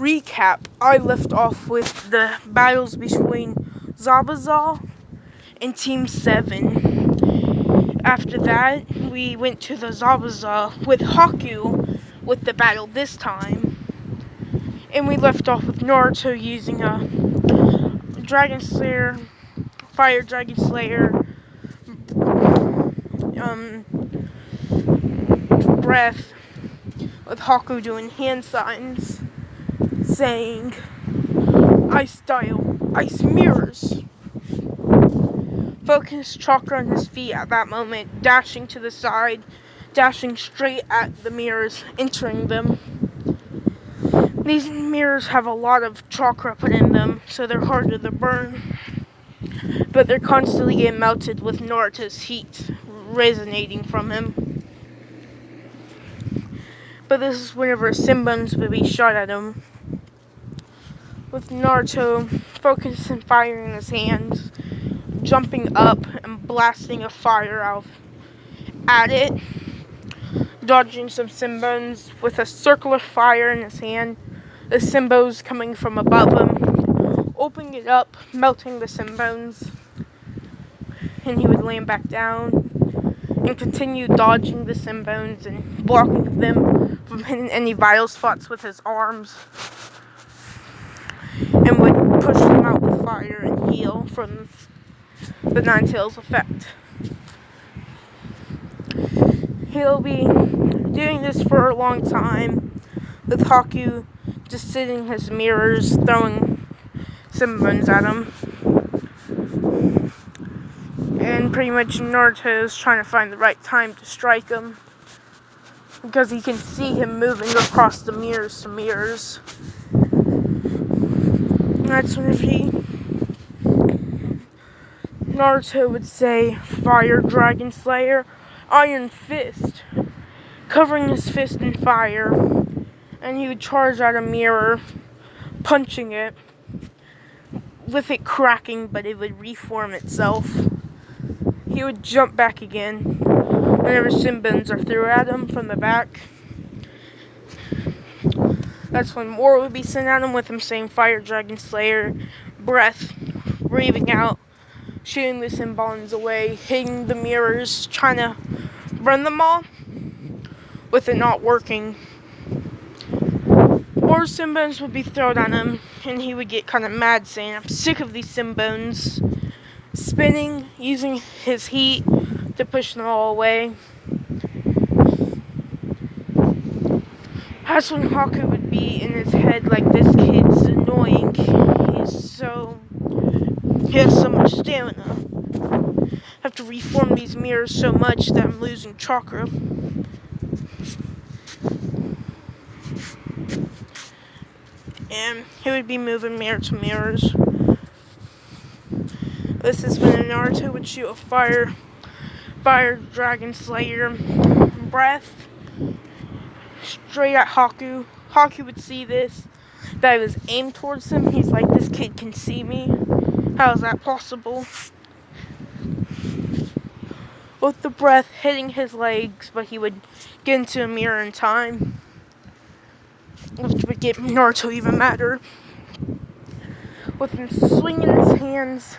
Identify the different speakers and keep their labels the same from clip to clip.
Speaker 1: recap, I left off with the battles between Zabuza and Team 7. After that, we went to the Zabuza with Haku with the battle this time. And we left off with Naruto using a Dragon Slayer, Fire Dragon Slayer, breath, with Haku doing hand signs, saying, Ice style, ice mirrors. Focus chakra on his feet at that moment, dashing to the side, dashing straight at the mirrors, entering them. These mirrors have a lot of chakra put in them, so they're harder to burn. But they're constantly getting melted with Naruto's heat resonating from him. But this is whenever Sinbuns would be shot at him. With Naruto focusing fire in his hands, jumping up and blasting a fire out at it, dodging some Sinbuns with a circle of fire in his hand, the Sinbuns coming from above him, opening it up, melting the Sinbuns, and he would land back down and continue dodging the Sinbuns and blocking them from hitting any vital spots with his arms, and would push them out with fire and heal from the Nine Tails effect. He'll be doing this for a long time, with Haku just sitting in his mirrors, throwing Sinbuns at him. And pretty much Naruto is trying to find the right time to strike him, because he can see him moving across the mirrors to mirrors. And that's when Naruto would say, Fire Dragon Slayer, Iron Fist, covering his fist in fire, and he would charge at a mirror, punching it, with it cracking, but it would reform itself. He would jump back again whenever Sinbuns are thrown at him from the back. That's when more would be sent at him, with him saying Fire Dragon Slayer, breath, breathing out, shooting the Sinbuns away, hitting the mirrors, trying to burn them all, with it not working. More Sinbuns would be thrown at him, and he would get kind of mad, saying, I'm sick of these Sinbuns, spinning, using his heat to push them all away. That's when Haku would be in his head like, this kid's annoying. He has so much stamina. I have to reform these mirrors so much that I'm losing chakra. And he would be moving mirror to mirrors. This is when Naruto would shoot a fire Dragon Slayer breath straight at Haku. Haku would see this, that it was aimed towards him. He's like, this kid can see me. How is that possible? With the breath hitting his legs, but he would get into a mirror in time, which would get Naruto even madder. With him swinging his hands,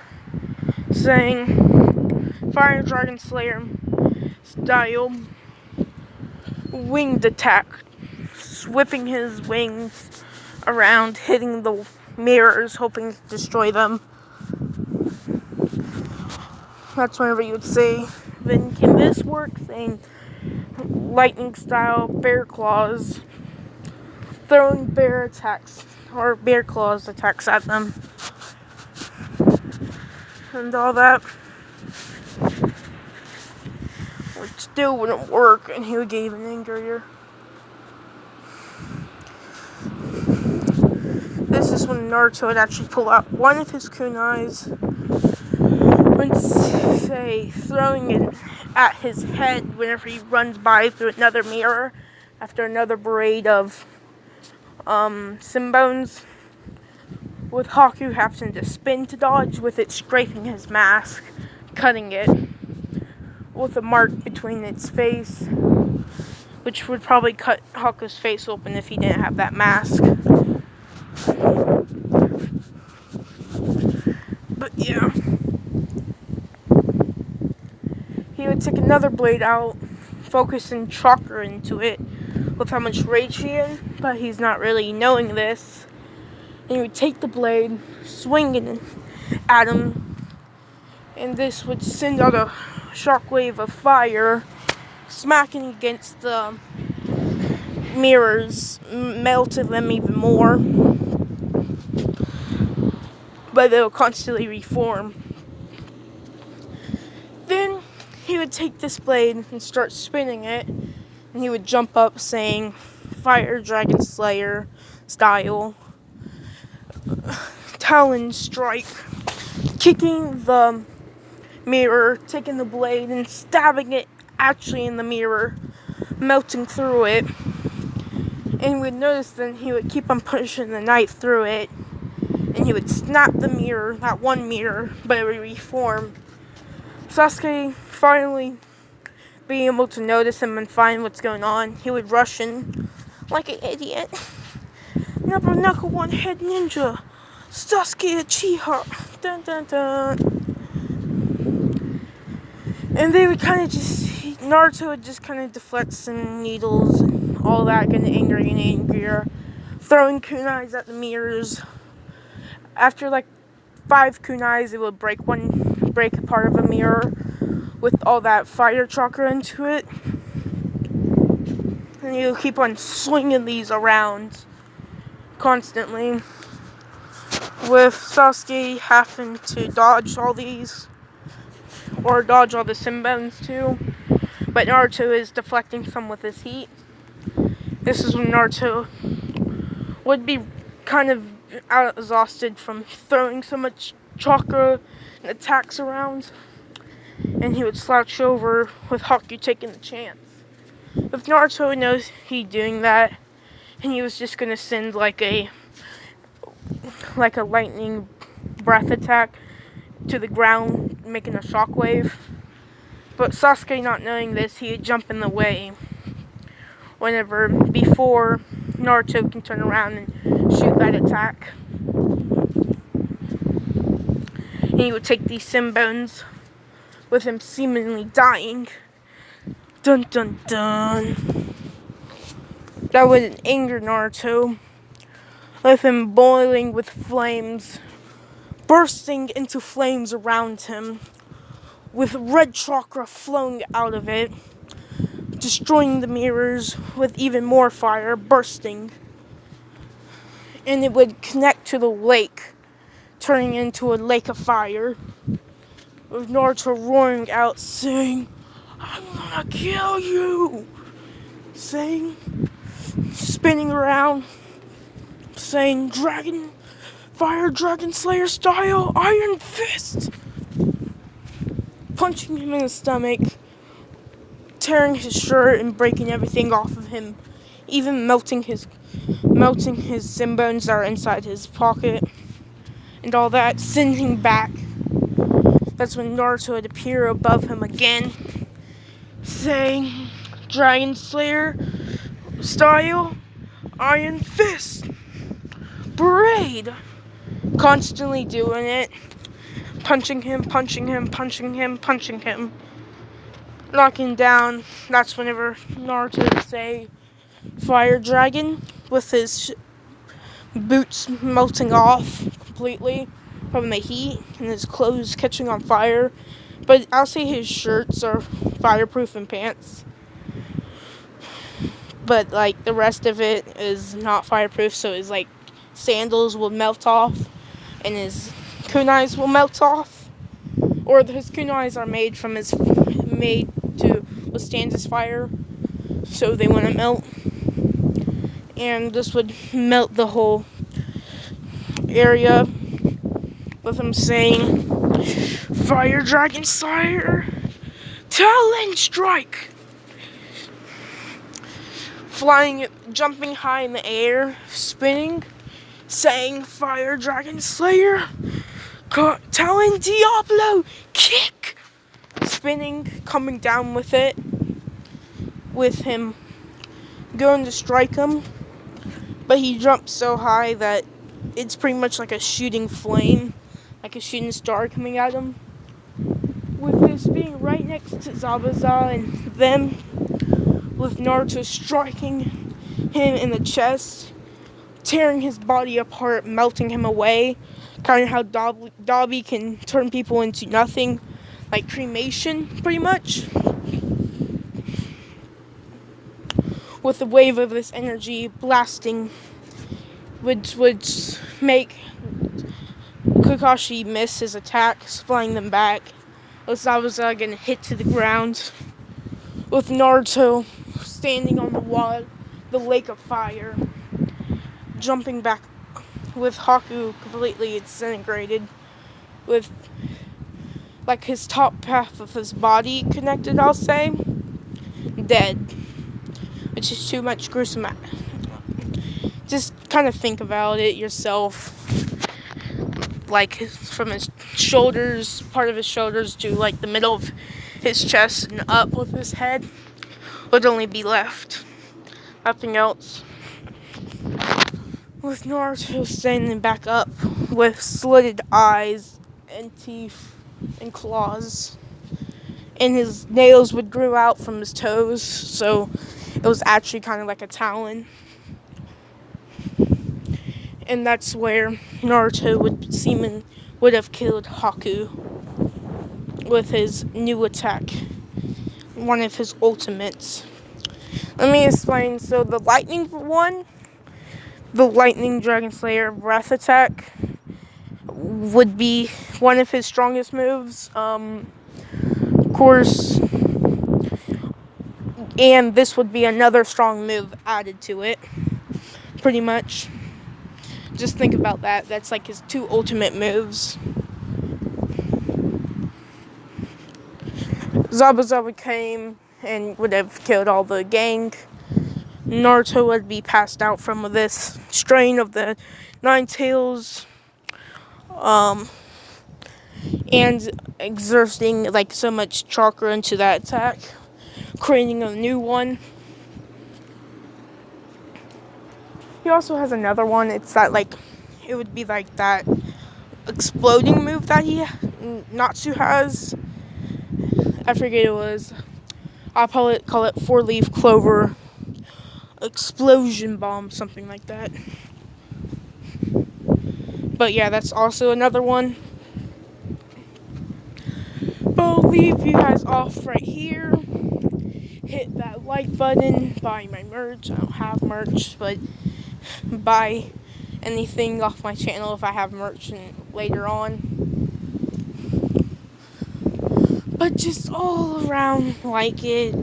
Speaker 1: saying, Fire Dragon Slayer style, winged attack, whipping his wings around, hitting the mirrors, hoping to destroy them. That's whenever you would say, then can this work? Saying, lightning style, bear claws, throwing bear attacks, or bear claws attacks at them, and all that. Which still wouldn't work, and he would get even angrier. This is when Naruto would actually pull out one of his kunais, and say, throwing it at his head whenever he runs by through another mirror after another parade of Sinbuns, with Haku having to spin to dodge, with it scraping his mask, cutting it, with a mark between its face, which would probably cut Haku's face open if he didn't have that mask. take another blade out, focusing chakra into it with how much rage he is, but he's not really knowing this. And he would take the blade, swing it at him, and this would send out a shockwave of fire, smacking against the mirrors, melted them even more, but they'll constantly reform. Then he would take this blade and start spinning it, and he would jump up saying, "Fire Dragon Slayer style, Talon Strike," kicking the mirror, taking the blade and stabbing it actually in the mirror, melting through it. And he would notice then he would keep on pushing the knife through it, and he would snap the mirror, that one mirror, but it would reform. Sasuke finally being able to notice him and find what's going on, he would rush in like an idiot. Number knuckle one head ninja, Sasuke Uchiha. Dun dun dun. And they would kind of Naruto would just kind of deflect some needles and all that, getting angry and angrier, throwing kunais at the mirrors. After like 5 kunais, it would break a part of a mirror with all that fire chakra into it. And you'll keep on swinging these around constantly, with Sasuke having to dodge all these, or dodge all the Sinbones too. But Naruto is deflecting some with his heat. This is when Naruto would be kind of exhausted from throwing so much chakra and attacks around, and he would slouch over with Haku taking the chance. If Naruto knows he's doing that, and he was just gonna send like a lightning breath attack to the ground, making a shockwave. But Sasuke, not knowing this, he would jump in the way before Naruto can turn around and shoot that attack. And he would take these Sinbones, with him seemingly dying. Dun dun dun. That would anger Naruto, with him boiling with flames, bursting into flames around him, with red chakra flowing out of it, destroying the mirrors with even more fire bursting. And it would connect to the lake, turning into a lake of fire, with Naruto roaring out saying, "I'm gonna kill you!" Spinning around, saying, "Fire Dragon Slayer style, Iron Fist!" Punching him in the stomach, tearing his shirt and breaking everything off of him, even melting his Sinbones that are inside his pocket, and all that, sending back. That's when Naruto would appear above him again, saying, "Dragon Slayer style, Iron Fist, Braid," constantly doing it, punching him, knocking down. That's whenever Naruto would say, "Fire Dragon," with his boots melting off completely from the heat and his clothes catching on fire. But I'll say his shirts are fireproof and pants. But like the rest of it is not fireproof, so his like sandals will melt off and his kunais will melt off. Or his kunais are made to withstand his fire, so they wouldn't melt. And this would melt the whole area, with him saying, "Fire Dragon Slayer, Talon Strike!" Jumping high in the air, spinning, saying, "Fire Dragon Slayer, Talon Diablo Kick!" Spinning, coming down with it, with him going to strike him, but he jumped so high that it's pretty much like a shooting flame, like a shooting star coming at him, with this being right next to Zabuza and them, with Naruto striking him in the chest, tearing his body apart, melting him away, kind of how Dobby can turn people into nothing, like cremation, pretty much. With the wave of this energy blasting, which would make Kakashi miss his attacks, flying them back. With Zabuza getting hit to the ground. With Naruto standing on the wall, the lake of fire, jumping back with Haku completely disintegrated, with like his top half of his body connected, I'll say, dead, which is too much gruesome. Just kind of think about it yourself, like from his shoulders, part of his shoulders to like the middle of his chest and up with his head would only be left, nothing else. With Naruto standing back up with slitted eyes and teeth and claws, and his nails would grow out from his toes, so it was actually kind of like a talon. And that's where Naruto would have killed Haku with his new attack, one of his ultimates. Let me explain. So the lightning one, the lightning Dragon Slayer breath attack, would be one of his strongest moves. Of course, and this would be another strong move added to it, pretty much. Just think about that. That's like his two ultimate moves. Zabuza came and would have killed all the gang. Naruto would be passed out from this strain of the Nine Tails, and exerting like so much chakra into that attack, creating a new one. He also has another one. It's that like, it would be like that exploding move that Natsu has. I forget it was. I'll call it 4-leaf clover explosion bomb, something like that. But yeah, that's also another one. But I'll leave you guys off right here. Hit that like button, buy my merch. I don't have merch, but buy anything off my channel if I have merch later on. But just all around like it.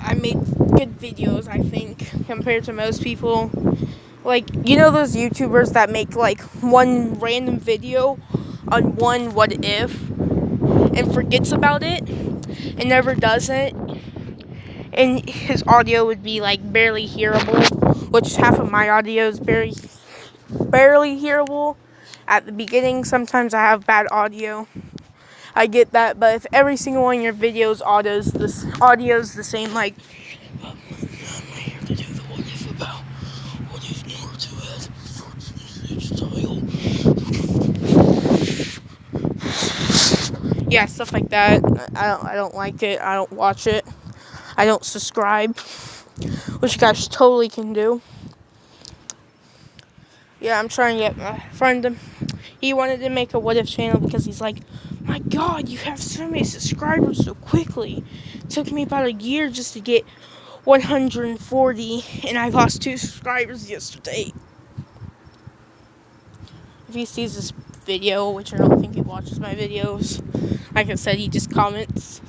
Speaker 1: I made good videos, I think, compared to most people. Like, you know those YouTubers that make like one random video on one what if and forgets about it and never does it, and his audio would be like barely hearable, which half of my audio is barely hearable at the beginning. Sometimes I have bad audio, I get that, but if every single one of your videos audio's the same, like, I'm here to do the what if about what if Naruto has style. Yeah, stuff like that. I don't like it. I don't watch it. I don't subscribe, which you guys totally can do. Yeah, I'm trying to get my friend. He wanted to make a what if channel because he's like, my God, you have so many subscribers so quickly. It took me about a year just to get 140, and I lost 2 subscribers yesterday. If he sees this video, which I don't think he watches my videos, like I said, he just comments.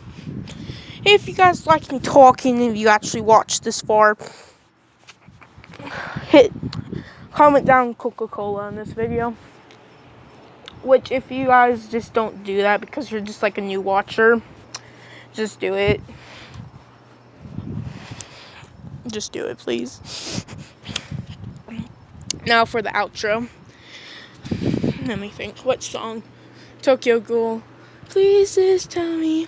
Speaker 1: If you guys like me talking and you actually watch this far, comment down Coca-Cola in this video. Which, if you guys just don't do that because you're just like a new watcher, just do it. Just do it, please. Now for the outro. Let me think. What song? Tokyo Ghoul. Please just tell me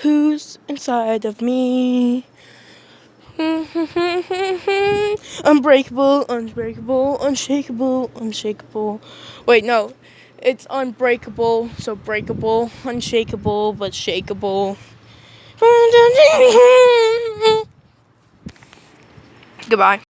Speaker 1: who's inside of me. Unbreakable, unbreakable, unshakable, unshakable. Wait, no. It's unbreakable, so breakable, unshakable, but shakeable. Goodbye.